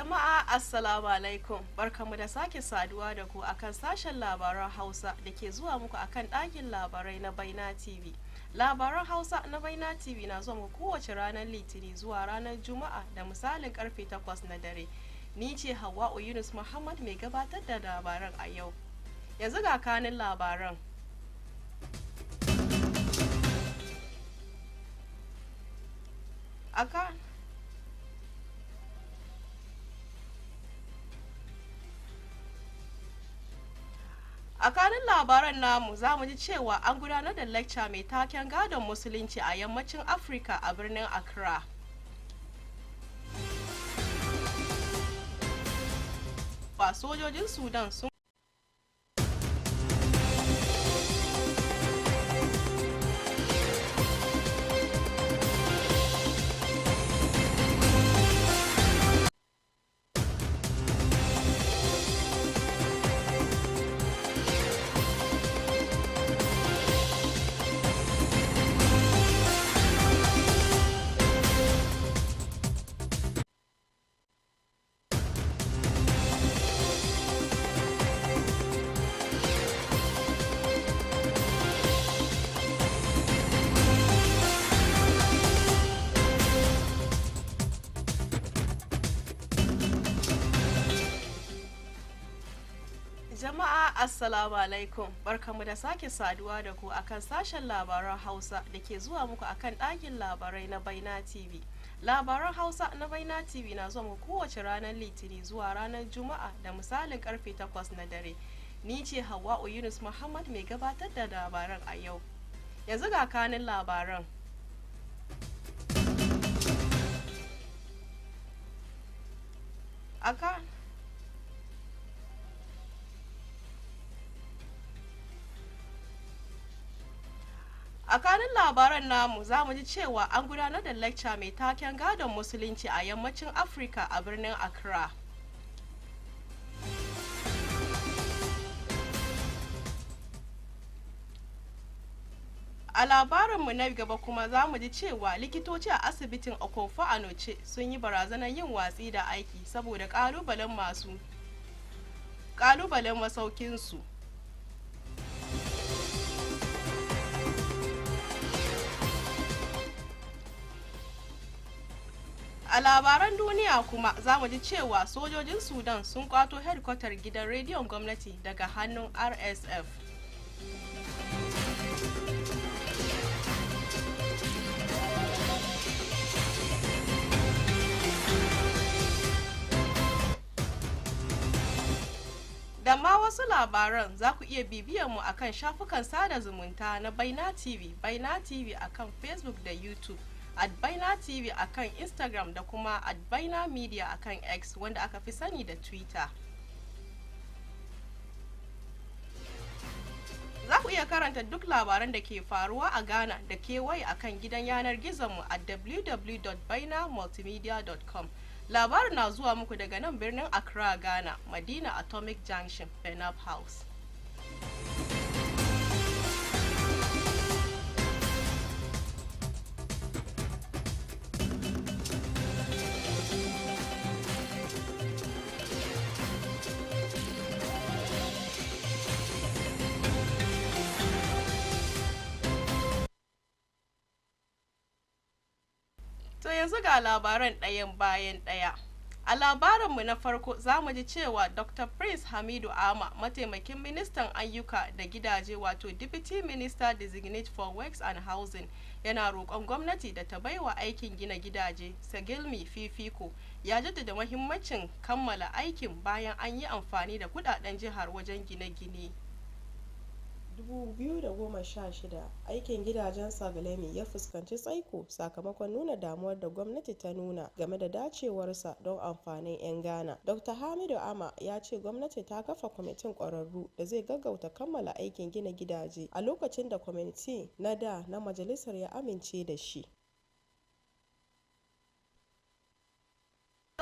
Jama'a Assalamu alaikum, barkamu da sake saduwa da ku akan sashen labaran Hausa da ke zuwa muku akan ɗakin labarai na Baina TV. Labaran Hausa na Baina TV na zuwa muku kowace ranar Litini zuwa ranar Juma'a da misalin karfe 8 na dare. Ni ce Hawwa'u Yunus Muhammad mai gabatar da labaran a yau. Yanzu ga kanin labaran. A kanin labaran namu za mu ji cewa an gudanar da lecture mai taken gadon musulunci a yammacin Afirka a birnin Accra. Ba sojojin Sudan sun Jama'a Assalamu alaikum, barkamu da sake saduwa da ku akan sashen labaran Hausa da ke zuwa muku akan ɗakin labarai na Baina TV. Labaran Hausa na Baina TV na zuwa muku kowace ranar Litini zuwa ranar Juma'a da misalin karfe 8 na dare. Ni ce Hawwa'u Yunus Muhammad mai gabatar da labaran a yau. Yanzu ga kanin labaran. A kanin labaran namu za mu ji cewa an gudanar da lecture mai taken gadon musulunci a yammacin Afirka a birnin Accra. A labarinmu na gaba kuma za mu ji cewa likitoci a asibitin Okonfo Anoche sun yi barazanar yin watsi da aiki saboda ƙalubalen masaukinsu. A labaran duniya kuma za mu ji cewa sojojin Sudan sun kwato hedkwatar gidan rediyon gwamnati daga hannun RSF. Da ma wasu labaran za ku iya bibiyar mu akan shafukan sada zumunta na Baina TV akan Facebook da YouTube. @Baina TV akan Instagram da kuma @Baina Media akan X wanda aka fi sani da Twitter. Za ku iya karanta duk labaran da ke faruwa a Ghana da kewaye akan gidan yanar gizonmu a www.bainamultimedia.com. Labarin na zuwa muku daga nan birnin Accra, Ghana, Madina Atomic Junction, Benab House. To yanzu ga labaran ɗayan bayan ɗaya. A labarinmu na farko za mu ji cewa Dr. Prince Hamidu Ama, mataimakin ministan ayyuka da gidaje wato Deputy Minister Designate for Works and Housing, yana roƙon gwamnati da ta baiwa aikin gina gidaje Sagilmi fifiko. Ya jaddada muhimmancin kammala aikin bayan an yi amfani da kudaden jihar wajen gine-gine. 2016 aikin gidajen Sagalemi ya fuskanci tsaiko sakamakon nuna damuwar da gwamnati ta nuna game da dacewarsa don amfanin 'yan Ghana. Dr. Hamidu Ama ya ce gwamnati ta kafa kwamitin ƙwararru da zai gaggauta kammala aikin gina gidaje a lokacin da kwamiti na da na majalisar ya amince da shi.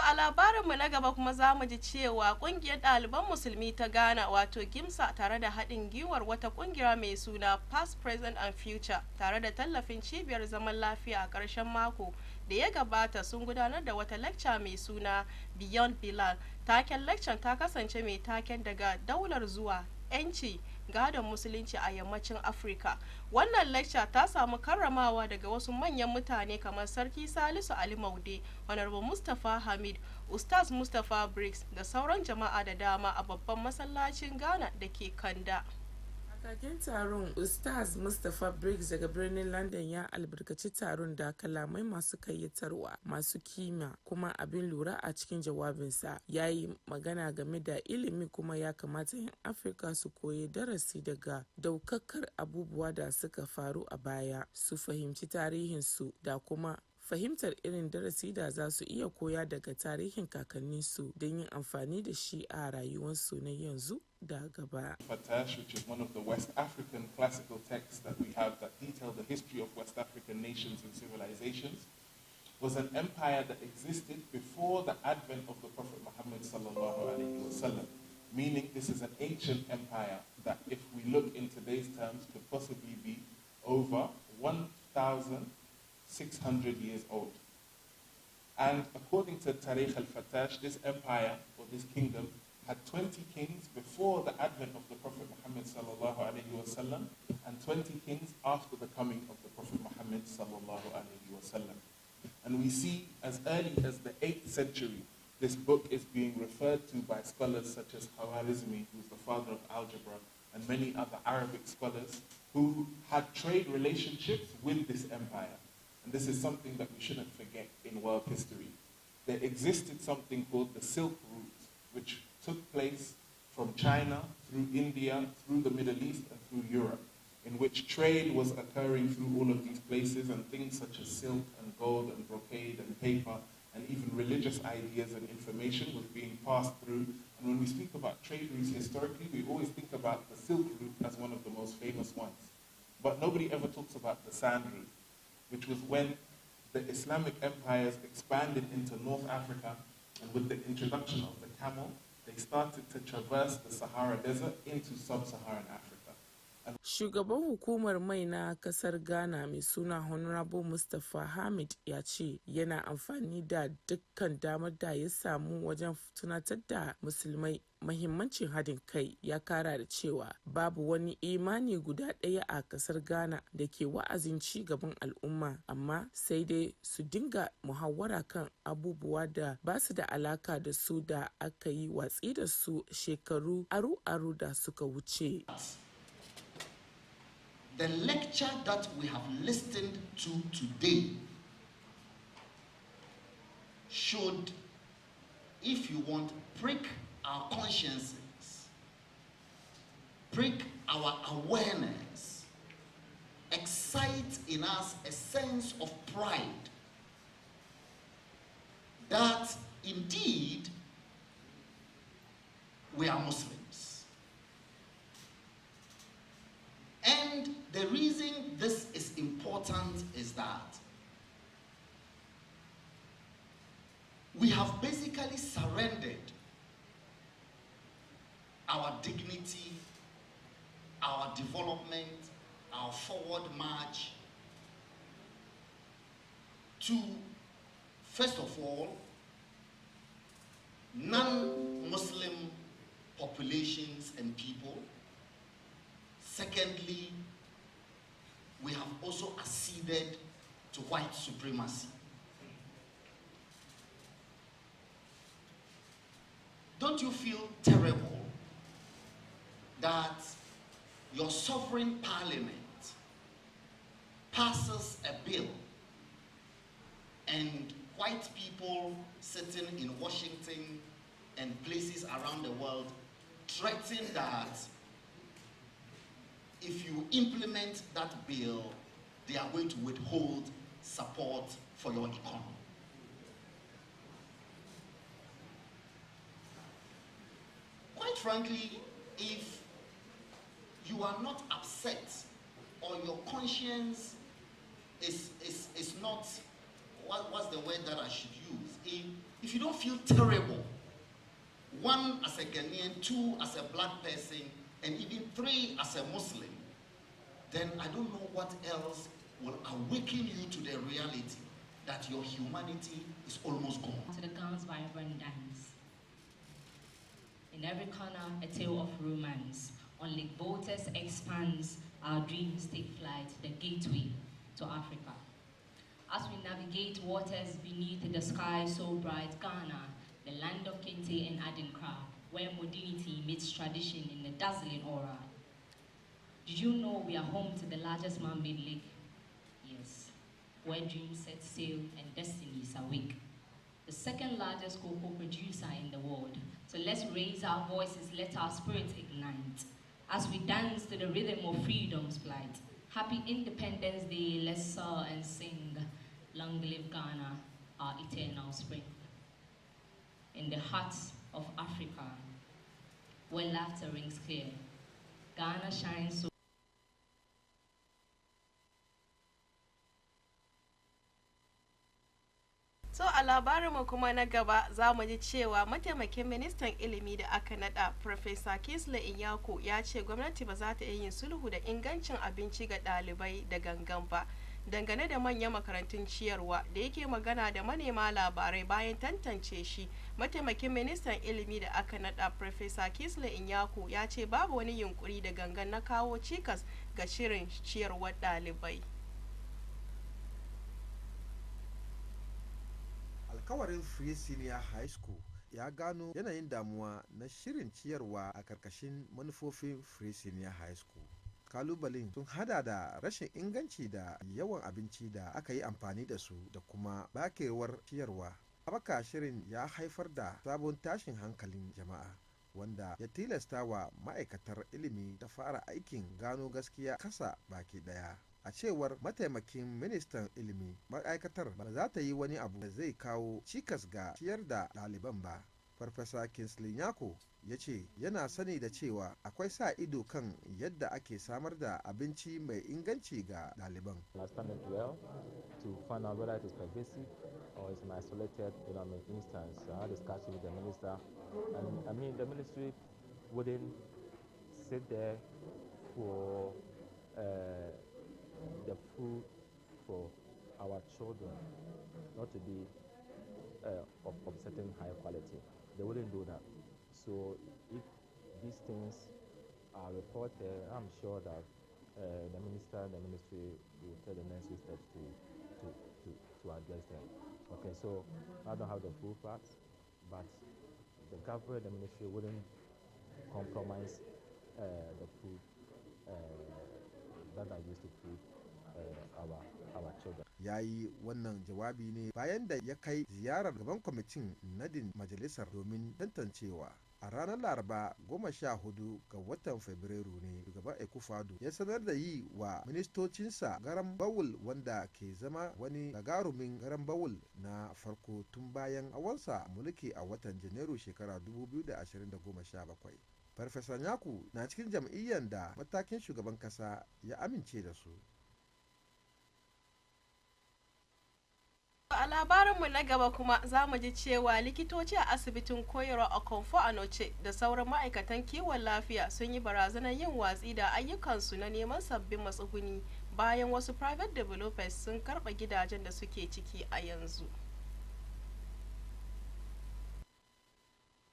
A labarinmu na gaba kuma za mu ji cewa kungiyar ɗaliban musulmi ta Ghana wato GIMSA tare da haɗin gwiwar wata kungiya mai suna Past, Present and Future tare da tallafin cibiyar zaman lafiya a ƙarshen mako da ya gabata sun gudanar da wata lecture mai suna Beyond Bilal. Taken lecture ta kasance mai taken daga daular zuwa 'yanci gadon musulunci a yammacin Afirka. Wannan lecture ta samu karramawa daga wasu manyan mutane kamar Sarki Salisu Ali Maude, Honorable Mustapha Hamid, Ustaz Mustapha Briggs da sauran jama'a da dama a babban masallacin Ghana da ke Kanda. Kakakin taron Ustaz Mustapha Briggs daga birnin London ya albarkaci taron da kalamai masu kayyatarwa masu kima kuma abin lura a cikin jawabinsa. Ya yi magana game da ilimi kuma ya kamata 'yan Afirka su koyi darasi daga daukakar abubuwa da suka faru a baya, su fahimci tarihinsu da kuma fahimtar irin darasi da za su iya koya daga tarihin kakanninsu don yin amfani da shi a rayuwarsu na yanzu da gaba. Fatash, which is one of the West African classical texts that we have that detail the history of West African nations and civilizations, was an empire that existed before the advent of the Prophet Muhammad sallallahu alaihi wasallam. Meaning this is an ancient empire that, if we look in today's terms, could possibly be over 1,600 years old. And according to Tarikh al-Fatash, this empire, or this kingdom, had 20 kings before the advent of the Prophet Muhammad sallallahu alaihi wasallam, and 20 kings after the coming of the Prophet Muhammad sallallahu alaihi wasallam. And we see as early as the 8th century, this book is being referred to by scholars such as Khwarizmi, who is the father of algebra, and many other Arabic scholars who had trade relationships with this empire. And this is something that we shouldn't forget in world history. There existed something called the Silk Route, which took place from China, through India, through the Middle East, and through Europe, in which trade was occurring through all of these places, and things such as silk and gold and brocade and paper, and even religious ideas and information was being passed through. And when we speak about trade routes historically, we always think about the Silk Route as one of the most famous ones. But nobody ever talks about the Sand Route, which was when the Islamic empires expanded into North Africa, and with the introduction of the camel, they started to traverse the Sahara Desert into sub-Saharan Africa. Shugaban hukumar mai na kasar Ghana mai suna Honorable Mustapha Hamid ya ce yana amfani da dukkan damar da ya samu wajen tunatar da musulmai mahimmancin haɗin kai. Ya kara da cewa babu wani imani guda ɗaya a kasar Ghana da ke wa'azin ci gaban al'umma, amma sai dai su dinga muhawara kan abubuwa da ba su da alaka da su da aka yi watsi da su shekaru aru-aru da suka wuce. The lecture that we have listened to today should, if you want, prick our consciences, prick our awareness, excite in us a sense of pride that indeed we are Muslims. And the reason this is important is that we have basically surrendered our dignity, our development, our forward march to, first of all, non-Muslim populations and people. Secondly, we have also acceded to white supremacy. Don't you feel terrible that your sovereign parliament passes a bill and white people sitting in Washington and places around the world threaten that if you implement that bill, they are going to withhold support for your economy? Quite frankly, if you are not upset or your conscience is not, what's the word that I should use? If you don't feel terrible, one as a Ghanaian, two as a black person, and even three as a Muslim, then I don't know what else will awaken you to the reality that your humanity is almost gone. To the Ghan's vibrant dance. In every corner, a tale of romance. On Lake Volta's expanse, our dreams take flight, the gateway to Africa. As we navigate waters beneath the sky so bright, Ghana, the land of Kente and Adinkra, where modernity meets tradition in a dazzling aura. Did you know we are home to the largest man-made lake? Yes, where dreams set sail and destinies awake. The second largest cocoa producer in the world. So let's raise our voices, let our spirits ignite. As we dance to the rhythm of freedom's flight. Happy Independence Day, let's soar and sing. Long live Ghana, our eternal spring. In the heart of Africa, where laughter rings clear, Ghana shines so. So a labarinmu kuma na gaba za mu ji cewa mataimakin ministan ilimi da aka nada Professor Kisle Inyako ya ce gwamnati ba za ta iya yin sulhu da ingancin abinci ga ɗalibai da gangan ba. Dangane da manyan makarantun ciyarwa da yake magana da manema labarai bayan tantance shi, mataimakin ministan ilimi da aka nada Professor Kisle Inyako ya ce babu wani yunkuri da gangan na kawo cikas ga shirin ciyarwar ɗalibai. Alkawarin Free Senior High School ya gano yanayin damuwa na shirin ciyarwa a karkashin manufofin Free Senior High School. Kalubalen sun hada da rashin inganci da yawan abinci da aka yi amfani da su da kuma bakewar ciyarwa. Haɓaka shirin ya haifar da sabon tashin hankalin jama'a wanda ya tilasta wa ma'aikatar ilimi ta fara aikin gano gaskiya kasa baki daya. A cewar mataimakin ministan ilimi, ma'aikatar ba za ta yi wani abu da zai kawo cikas ga ciyar da ɗaliban ba. Farfesa Kinsley Nyako ya ce yana sani da cewa akwai sa ido kan yadda ake samar da abinci mai inganci ga ɗaliban. To find out whether it is pervasive or it's an isolated instance. I had a discussion with the minister, and I mean the ministry wouldn't sit there for the food for our children not to be of certain high quality. They wouldn't do that. So if these things are reported, I'm sure that the minister and the ministry will take the necessary steps to address them. Okay, so I don't have the full facts, but the government, the ministry wouldn't compromise the food that are used to feed our children. Ya yi wannan jawabi ne bayan da ya kai ziyarar gaban kwamitin nadin majalisar domin tantancewa. A ranar Laraba 14 ga watan Fabrairu ne shugaban Akufo-Addo ya sanar da yi wa ministocinsa garan bawul wanda ke zama wani gagarumin garan bawul na farko tun bayan hawansa mulki a watan Janairu shekara 2017. Farfesa Nyako na cikin jam'iyyar da matakin shugaban kasa ya amince da su. A labarinmu na gaba kuma za mu ji cewa likitoci a asibitin koyarwa a Okonfo-Anoche da sauran ma'aikatan kiwon lafiya sun yi barazanar yin watsi da ayyukansu na neman sabbin matsuguni bayan wasu private developers sun karɓa gidajen da suke ciki a yanzu.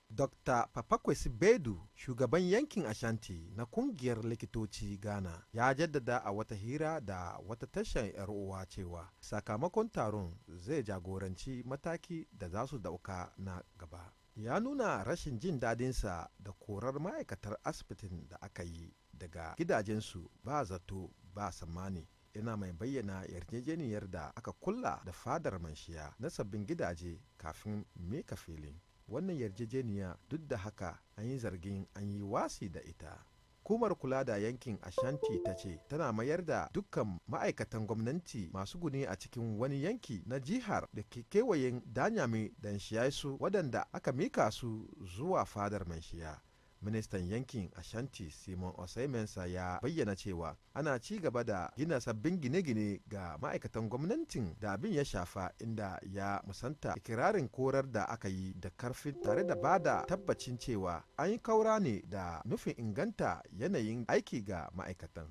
Dr. Papakwesi Bedu, shugaban yankin Ashanti na kungiyar likitoci Ghana, ya jaddada a wata hira da wata tashar 'yar uwa cewa sakamakon taron zai jagoranci mataki da za su dauka na gaba. Ya nuna rashin jin dadinsa da korar ma'aikatar asibitin da aka yi daga gidajensu ba zato ba tsammani. Ina mai bayyana yarjejeniyar da aka kulla da fadar Manshiya na sabbin gidaje kafin mika filin. Wannan yarjejeniya duk da haka an yi zargin an yi wasi da ita. Hukumar kula da yankin Ashanti ta ce tana mayar da dukkan ma'aikatan gwamnati masu guni a cikin wani yanki na jihar da ke kewayen Danyame da Nshiyasu waɗanda aka mika su zuwa fadar Manshiya. Ministan yankin Ashanti Simon Oseimensa ya bayyana cewa ana ci gaba da gina sabbin gine-gine ga ma'aikatan gwamnatin da abin ya shafa, inda ya musanta ikirarin korar da aka yi da karfin tare da bada tabbacin cewa an yi kaura ne da nufin inganta yanayin aiki ga ma'aikatan.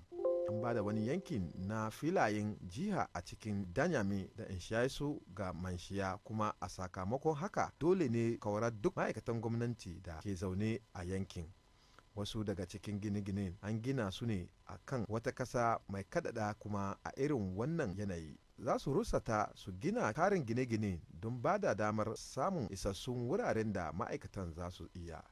an ba da wani yankin na filayen jiha a cikin danyame da inshayasu ga manshiya, kuma a sakamakon haka dole ne kaurar duk ma'aikatan gwamnati da ke zaune a yankin. Wasu daga cikin gine-ginen an gina su ne a kan wata ƙasa mai kadada, kuma a irin wannan yanayi za su rusata su gina karin gine-gine don ba da damar samun isassun wuraren da ma'aikatan za su iya.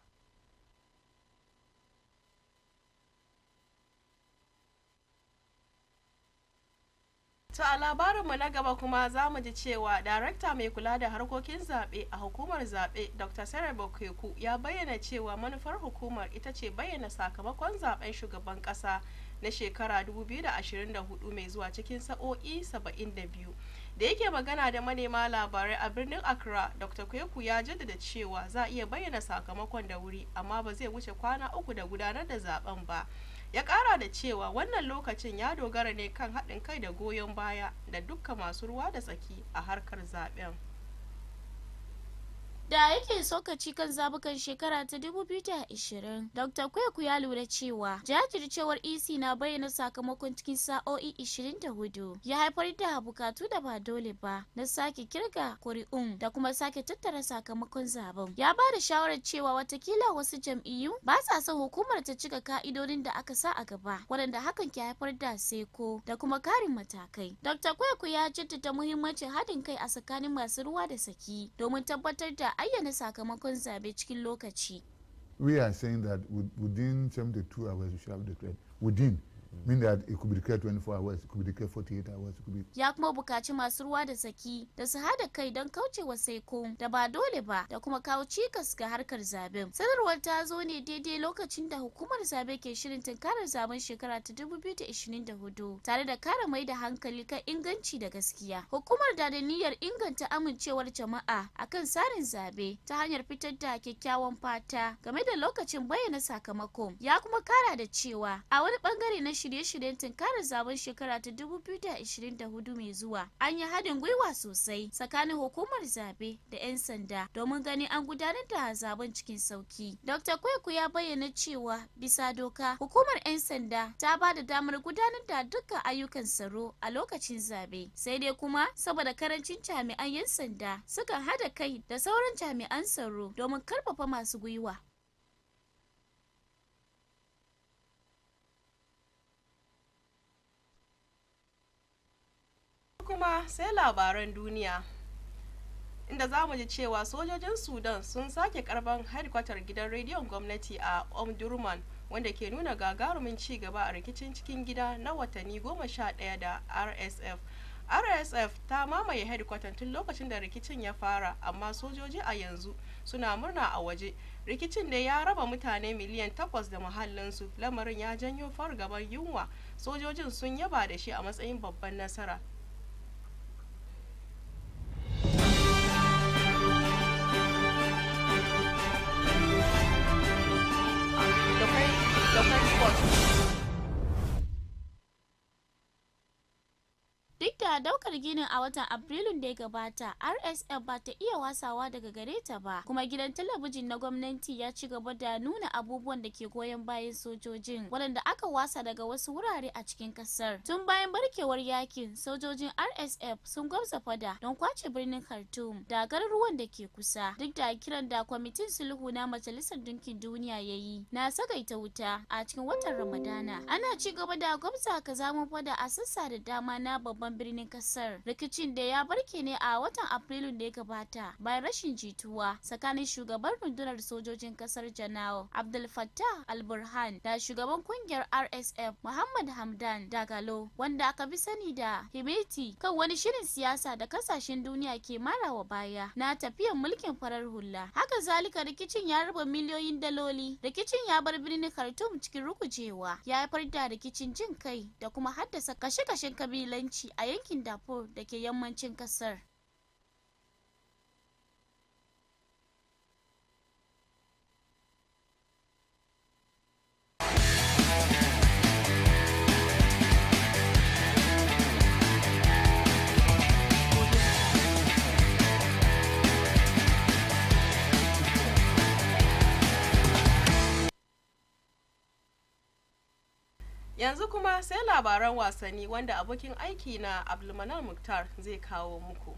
To a labarinmu na gaba kuma za mu ji cewa darakta mai kula da harkokin zaɓe a hukumar zaɓe Dr. Sarah Bokeku ya bayyana cewa manufar hukumar ita ce bayyana sakamakon zaben shugaban ƙasa na shekara 2024 mai zuwa cikin sa'o'i 72. Da yake magana da manema labarai a birnin Accra, Dr. Kweku ya jaddada cewa za a iya bayyana sakamakon da wuri, amma ba zai wuce kwana 3 da gudanar da zaben ba. Ya kara da cewa wannan lokacin ya dogara ne kan haɗin kai da goyon baya da dukkan masu ruwa da tsaki a harkar zaben. Da yake sokaci kan zabukan shekara ta 2020, Dr. Kweku ya lura cewa jajircewar EC na bayyana sakamakon cikin sa'o'i 24 ya haifar da bukatu da ba dole ba na sake kirga kuri'un da kuma sake tattara sakamakon zaben. Ya ba da shawarar cewa watakila wasu jam'iyyu ba sa son hukumar ta cika ka'idodin da aka sa a gaba, waɗanda hakan ke haifar da seko da kuma karin matakai. Dr. Kweku ya jaddada muhimmancin haɗin kai a tsakanin masu ruwa da tsaki domin tabbatar da ayyana sakamakon zabe cikin lokaci. We are saying that within 72 hours we should have declared. Within mean that it could be declared 24 hours, it could be declared 48 hours, it could be... Ya kuma bukaci masu ruwa da tsaki da su hada kai don kaucewa saiko da ba dole ba da kuma kawo cikas ga harkar zaben. Sanarwar ta zo ne daidai lokacin da hukumar zabe ke shirin tunkarar zaben shekara ta 2024 tare da kara mai da hankali kan inganci da gaskiya. Hukumar da niyyar inganta amincewar jama'a akan tsarin zabe ta hanyar fitar da kyakkyawan fata game da lokacin bayyana sakamako. Ya kuma kara da cewa a wani bangare na shirye-shiryen tunkarar zaben shekara ta 2024 mai zuwa an yi haɗin gwiwa sosai tsakanin hukumar zabe da 'yan sanda domin ganin an gudanar da zaben cikin sauki. Dr. Kweku ya bayyana cewa bisa doka hukumar 'yan sanda ta ba da damar gudanar da dukkan ayyukan tsaro a lokacin zabe, sai dai kuma saboda karancin jami'an 'yan sanda sukan hada kai da sauran jami'an tsaro domin karfafa masu gwiwa. Kuma sai labaran duniya, inda za mu ji cewa sojojin Sudan sun sake karban hedkwatar gidan rediyon gwamnati a Omdurman, wanda ke nuna gagarumin ci gaba a rikicin cikin gida na watanni 11 da RSF. RSF ta mamaye hedkwatan tun lokacin da rikicin ya fara, amma sojoji a yanzu suna murna a waje. Rikicin da ya raba mutane miliyan 8 da muhallinsu, lamarin ya janyo fargabar yunwa. Sojojin sun yaba da shi a matsayin babban nasara. Duk da daukar ginin a watan Afrilun da ya gabata, RSF ba ta iya wasawa daga gare ta ba, kuma gidan talabijin na gwamnati ya ci gaba da nuna abubuwan da ke goyon bayan sojojin, waɗanda aka wasa daga wasu wurare a cikin ƙasar. Tun bayan barkewar yakin, sojojin RSF sun gwamza fada don kwace birnin Khartoum da garuruwan da ke kusa, duk da kiran da kwamitin sulhu na Majalisar Dinkin Duniya ya yi na sagaita wuta a cikin watan Ramadana. Ana ci gaba da gwamza kazamin fada a sassa da dama na babban birnin kasar. Rikicin da ya barke ne a watan Afrilun da ya gabata bayan rashin jituwa tsakanin shugaban rundunar sojojin kasar Janaral Abdul Fattah al-Burhan da shugaban kungiyar RSF Muhammad Hamdan Dagalo, wanda aka bi sani da Hemeti, kan wani shirin siyasa da kasashen duniya ke marawa baya na tafiyar mulkin farar hula. Haka zalika rikicin ya raba miliyoyin daloli. Rikicin ya bar birnin Khartoum cikin rukujewa, ya haifar da rikicin jin kai da kuma haddasa kashe-kashen kabilanci a yankin Darfur da ke yammacin kasar. Yanzu kuma sai labaran wasanni wanda abokin aiki na Abdulmanan Muktar zai kawo muku.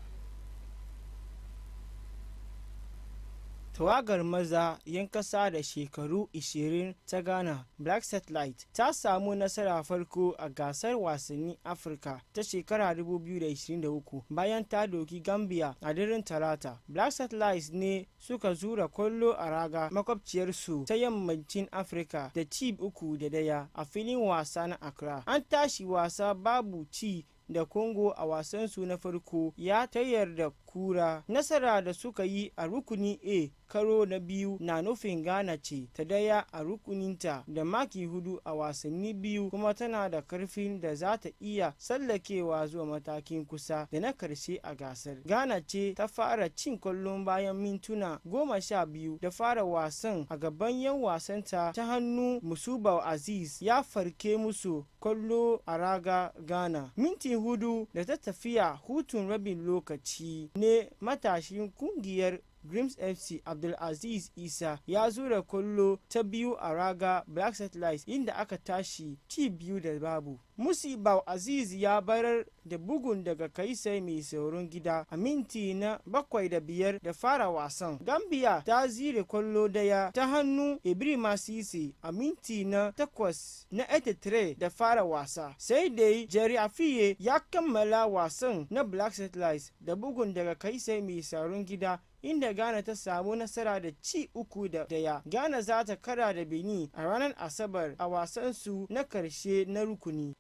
Tawagar maza 'yan kasa da shekaru 20 ta Ghana Black Satellite ta samu nasara farko a gasar wasannin Afirka ta shekara 2023 bayan ta doki Gambia a daren Talata. Black Satellites ne suka zura kwallo a raga makwabciyarsu ta yammacin Afirka da ci 3-1 a filin wasa na Accra. An tashi wasa babu ci da Congo a wasansu na farko ya tayar da kura. Nasara da suka yi a rukuni A karo na biyu na nufin Ghana ce ta daya a rukuninta da maki 4 a wasanni biyu, kuma tana da karfin da za ta iya tsallakewa zuwa matakin kusa da na karshe a gasar. Ghana ce ta fara cin kwallon bayan mintuna 12 da fara wasan a gaban 'yan wasanta ta hannu Musuba Aziz ya farke musu kwallo a raga Ghana. Minti 4 da ta tafiya hutun rabin lokaci ne matashin kungiyar Dreams FC Abdulaziz Isa ya zura kwallo ta biyu a raga Black Satellites inda aka tashi ci 2-0. Musiba Aziz ya barar da bugun daga Kaisai mai tsaron gida a minti na 7 da fara wasan. Gambia ta zire kwallo daya ta hannu Ibrahima Sisi a minti na 8 na 83 da fara wasa. Sai dai Jerry Afiye ya kammala wasan na Black Satellites da bugun daga Kaisai mai tsaron gida inda Ghana ta samu nasara da ci 3-1. Ghana za ta kara da Benin a ranar Asabar a wasansu na karshe na rukuni.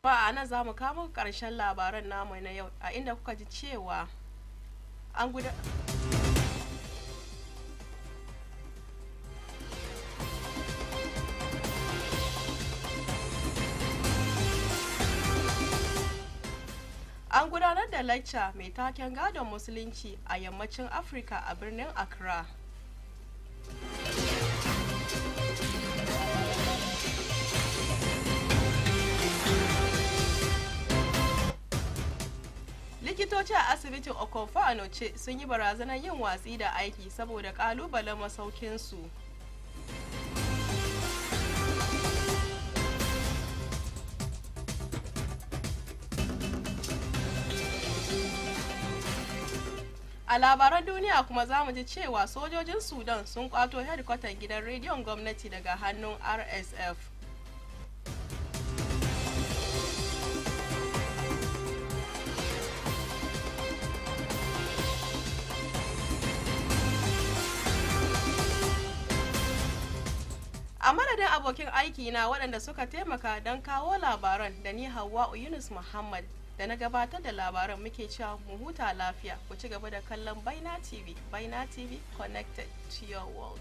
Ba a nan za mu kama ƙarshen labaran namu na yau, a inda kuka ji cewa an gudanar da lacca mai taken gadon musulunci a yammacin Afirka a birnin Accra. Likitoci a asibitin Okonfo Anoche sun yi barazanar yin watsi da aiki saboda kalubalen masaukinsu. A labaran duniya kuma za mu ji cewa sojojin Sudan sun kwato hedikwatar gidan rediyon gwamnati daga hannun RSF. A madadin abokin aiki na waɗanda suka taimaka don kawo labaran da ni Hawwa'u Yunus Muhammad da na gabatar da labaran muke cewa mu huta lafiya, ku ci gaba da kallon Baina TV, Baina TV connected to your world.